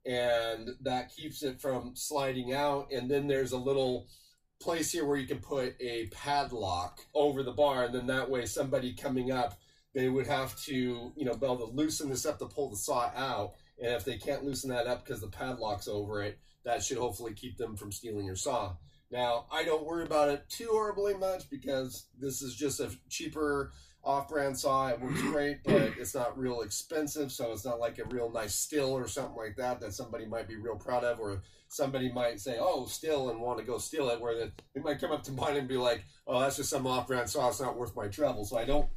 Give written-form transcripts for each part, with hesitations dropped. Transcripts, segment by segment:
and that keeps it from sliding out. And then there's a little place here where you can put a padlock over the bar, and then that way somebody coming up, they would have to, be able to loosen this up to pull the saw out. And if they can't loosen that up because the padlock's over it, that should hopefully keep them from stealing your saw. Now, I don't worry about it too horribly much because this is just a cheaper off-brand saw. It works great, but it's not real expensive, so it's not like a real nice Stihl or something like that somebody might be real proud of, or somebody might say, oh, Stihl, and want to go steal it, where they might come up to mine and be like, oh, that's just some off-brand saw, it's not worth my trouble. So I don't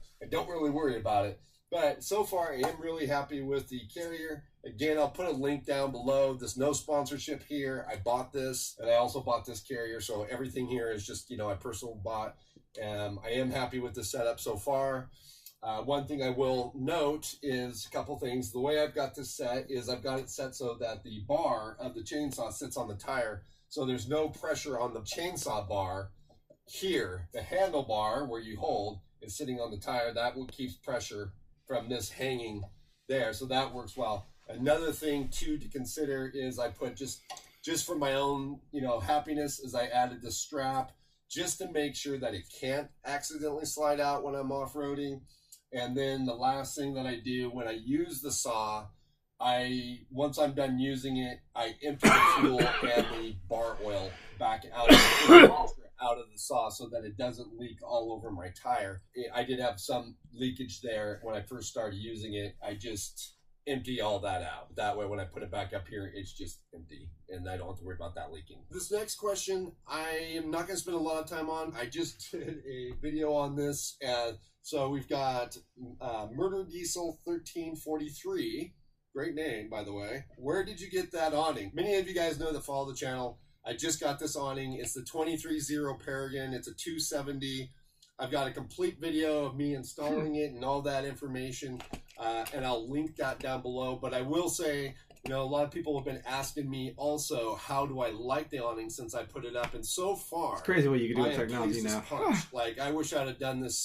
really worry about it. But so far, I am really happy with the carrier. Again, I'll put a link down below. There's no sponsorship here. I bought this, and I also bought this carrier, so everything here is just, I personally bought. I am happy with the setup so far. One thing I will note is a couple things. The way I've got this set is I've got it set so that the bar of the chainsaw sits on the tire, so there's no pressure on the chainsaw bar here. The handlebar where you hold is sitting on the tire. That will keep pressure from this hanging there, so that works well. Another thing too to consider is I put just for my own happiness, is I added the strap just to make sure that it can't accidentally slide out when I'm off-roading. And then the last thing that I do when I use the saw, once I'm done using it, I empty the fuel and the bar oil back out of the saw so that it doesn't leak all over my tire. I did have some leakage there when I first started using it. I just empty all that out. That way when I put it back up here, it's just empty and I don't have to worry about that leaking. This next question, I am not going to spend a lot of time on. I just did a video on this. So we've got Murder Diesel 1343. Great name, by the way. Where did you get that awning? Many of you guys know that follow the channel. I just got this awning. It's the 23-0 Paragon. It's a 270. I've got a complete video of me installing it and all that information, and I'll link that down below. But I will say, a lot of people have been asking me also, how do I like the awning since I put it up? And so far, it's crazy what you can do with technology now. Like, I wish I'd have done this